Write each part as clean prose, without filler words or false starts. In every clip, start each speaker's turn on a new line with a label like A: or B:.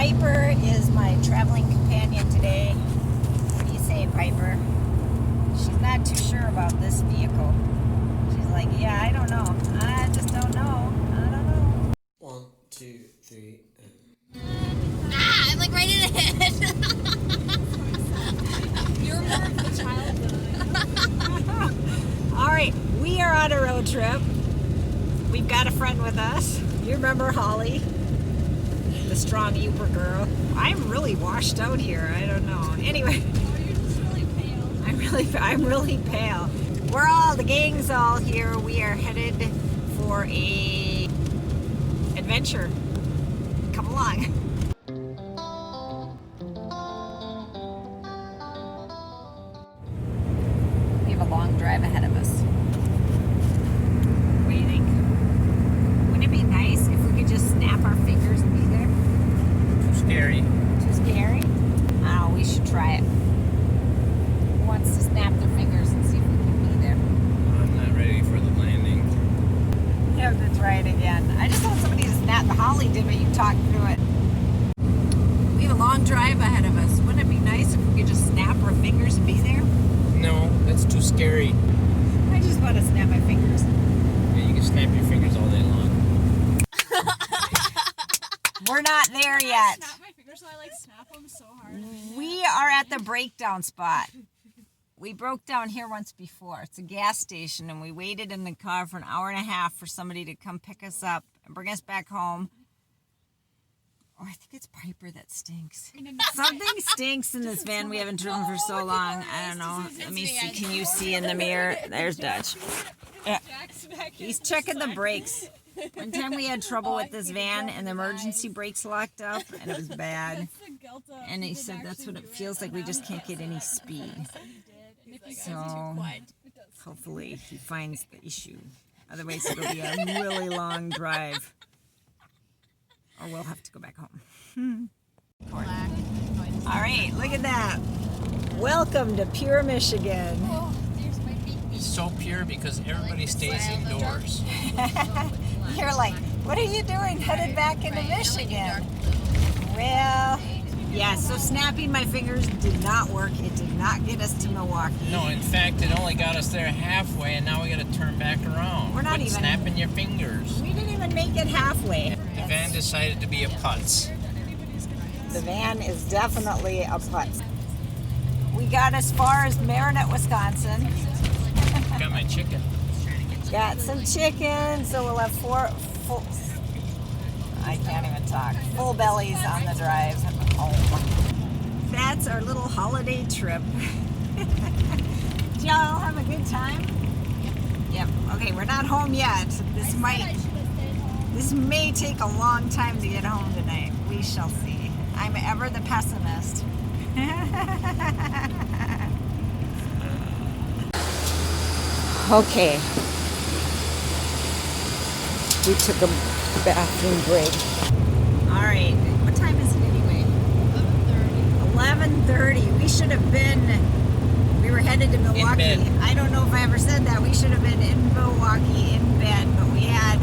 A: Piper is my traveling companion today. What do you say, Piper? She's not too sure about this vehicle. She's like, yeah, I don't know. I just don't know. I don't know.
B: 1, 2, 3,
C: I'm like right in it.
D: You're more of the child than
A: All right, we are on a road trip. We've got a friend with us. You remember Holly? The strong Uber girl. I'm really washed out here. I don't know. Anyway.
D: Oh, you're just really pale.
A: I'm really pale. The gang's all here. We are headed for a adventure. Come along. We have a long drive ahead of us. What do you think? Wouldn't it be nice if we could just snap our fingers and be there?
B: Too scary.
A: Too scary? Oh, we should try it. Who wants to snap their fingers and see if we can be there?
B: I'm not ready for the landing.
A: You have to try it again. I just want somebody to snap. Holly did, but you talked through it. We have a long drive ahead of us. Wouldn't it be nice if we could just snap our fingers and be there?
B: No, that's too scary.
A: I just want to snap my fingers.
B: Yeah, you can snap your fingers all day long.
A: We're not there
D: I
A: yet.
D: snap my fingers, so I like snap them so hard.
A: We are at the breakdown spot. We broke down here once before. It's a gas station, and we waited in the car for an hour and a half for somebody to come pick us up and bring us back home. Oh, I think it's Piper that stinks. Something stinks in this van we haven't driven for so long. I don't know. Let me see. Can you see in the mirror? There's Dutch. Yeah. He's checking the brakes. One time we had trouble with this van and the emergency brakes locked up and it was bad. And he said that's what it feels like. We just can't get any speed. So hopefully he finds the issue. Otherwise it'll be a really long drive. Or we'll have to go back home. All right, look at that. Welcome to Pure Michigan.
B: It's so pure because everybody stays indoors.
A: You're like, what are you doing headed back into Michigan? Well, yeah, so snapping my fingers did not work. It did not get us to Milwaukee.
B: No, in fact, it only got us there halfway, and now we got to turn back around.
A: We're not
B: Quit
A: even
B: snapping your fingers.
A: We didn't even make it halfway.
B: The van decided to be a putz.
A: The van is definitely a putz. We got as far as Marinette, Wisconsin.
B: Got my chicken.
A: Got some chicken, so we'll have full, I can't even talk, full bellies on the drive home. That's our little holiday trip. Did y'all have a good time? Yep. Okay, we're not home yet. This may take a long time to get home tonight. We shall see. I'm ever the pessimist. Okay. We took a bathroom break. All right. What time is it anyway? 11:30. We should have been. We were headed to Milwaukee.
B: In bed.
A: I don't know if I ever said that. We should have been in Milwaukee in bed, but we had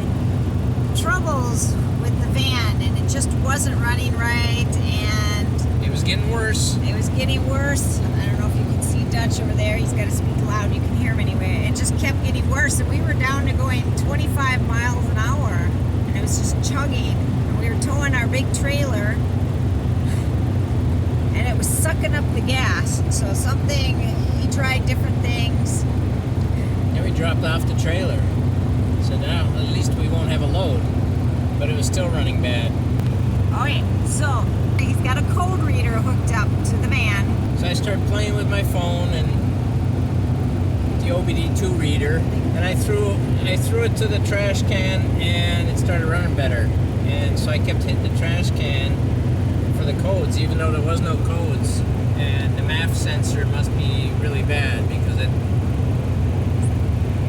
A: troubles with the van, and it just wasn't running right, and
B: It was getting worse.
A: it was getting worse. I don't know if you can see Dutch over there. He's got to speak loud. You can hear him anyway. It just kept getting worse, and we were down to going 25 miles an hour, and it was just chugging. And we were towing our big trailer, and it was sucking up the gas. So he tried different things.
B: Then we dropped off the trailer. So now at least we won't have a load. But it was still running bad.
A: Okay, so he's got a code reader hooked up to the van.
B: So I started playing with my phone and the OBD2 reader, and I threw it to the trash can, and it started running better. And so I kept hitting the trash can for the codes, even though there was no codes. And the MAF sensor must be really bad because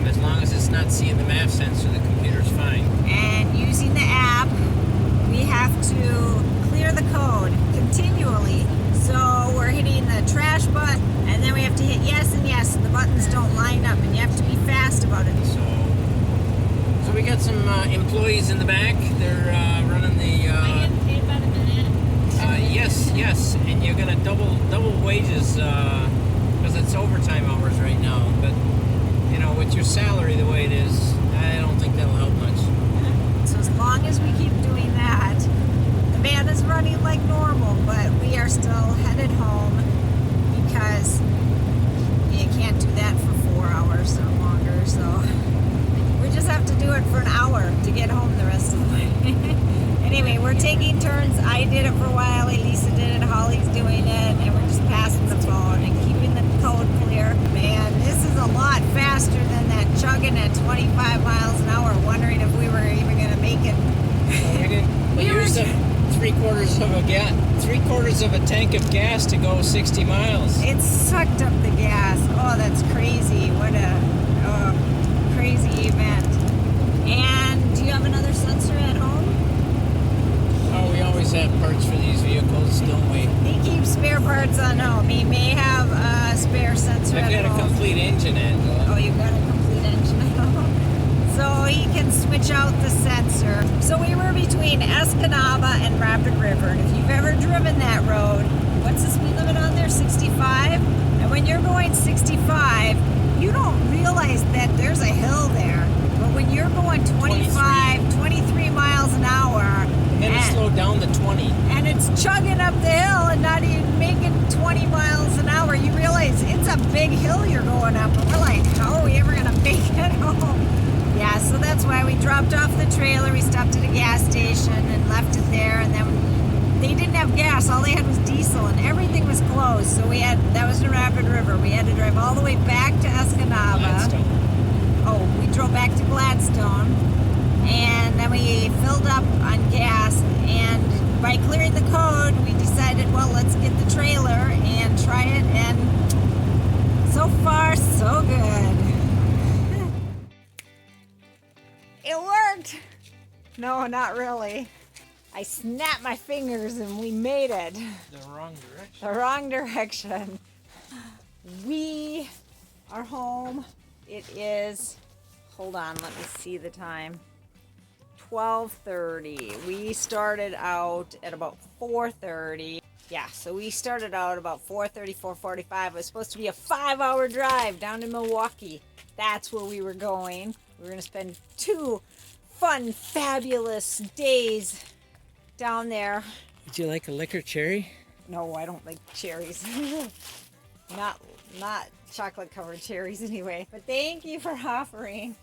B: as long as it's not seeing the MAF sensor, the computer's fine.
A: And using the app, we have to clear the code continually. So we're hitting the trash button, and then we have to hit yes and yes, and the buttons don't line up, and you have to be fast about it.
B: So we got some employees in the back. They're running the.
D: I get paid by the minute.
A: Anyway, we're taking turns. I did it for a while. Elisa did it. Holly's doing it. And we're just passing the phone and keeping the code clear. Man, this is a lot faster than that chugging at 25 miles an hour, wondering if we were even going to make it.
B: We didn't. We used three-quarters of a tank of gas to go 60 miles.
A: It sucked up the gas. Oh, that's crazy. What a crazy event. And do you have another sensor at home?
B: Oh, we always have parts for these vehicles, don't we?
A: He keeps spare parts on home. He may have a spare sensor
B: I've
A: at
B: got a
A: home.
B: complete engine, Angela.
A: Oh, you've got a complete engine at home. So he can switch out the sensor. So we were between Escanaba and Rapid River. And if you've ever driven that road, what's the speed limit on there? 65? And when you're going 65, you don't realize that there's a hill there. But when you're going 25, 23 miles an hour,
B: And then it slowed down to 20.
A: and it's chugging up the hill and not even making 20 miles an hour, you realize it's a big hill you're going up. And we're like, how are we ever going to make it home? Yeah, so that's why we dropped off the trailer. We stopped at a gas station and left it there. And then they didn't have gas. All they had was diesel, and everything was closed. So that was the Rapid River. We had to drive all the way back to Escanaba.
B: Gladstone.
A: Oh, we drove back to Gladstone, and then we filled up on gas, and by clearing the code, we decided, well, let's get the trailer and try it, and so far, so good. It worked! No, not really. I snapped my fingers and we made it.
B: The wrong direction.
A: The wrong direction. We are home. It is, hold on, let me see the time. 12:30. We started out at about 4:30. Yeah, so we started out about 4:30, 4:45. It was supposed to be a 5-hour drive down to Milwaukee. That's where we were going. We were going to spend 2 fun, fabulous days down there.
B: Would you like a liquor cherry?
A: No, I don't like cherries. not chocolate covered cherries anyway. But thank you for offering.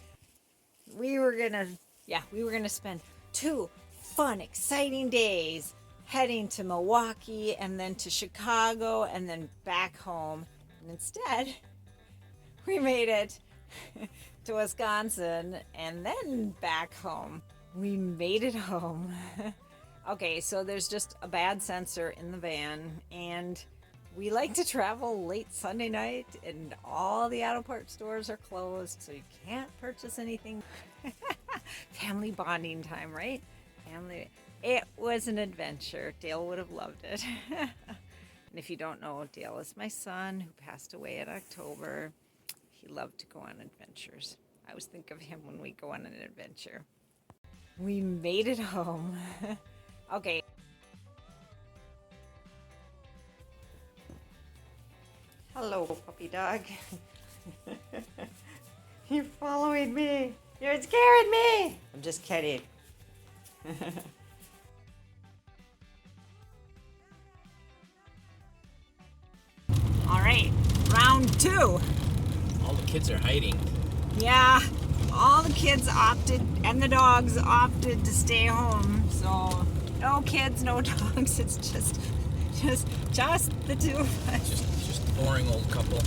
A: We were gonna spend 2 fun, exciting days heading to Milwaukee and then to Chicago and then back home. And instead, we made it to Wisconsin and then back home. We made it home. Okay, so there's just a bad sensor in the van, and we like to travel late Sunday night, and all the auto parts stores are closed, so you can't purchase anything. Family bonding time, right? It was an adventure. Dale would have loved it. And if you don't know, Dale is my son who passed away in October. He loved to go on adventures. I always think of him when we go on an adventure. We made it home. Okay. Hello, puppy dog. You're following me. You're scaring me. I'm just kidding. All right, round 2.
B: All the kids are hiding.
A: Yeah, all the kids opted, and the dogs opted to stay home. So no kids, no dogs. It's just the 2 of us.
B: Just boring old couple.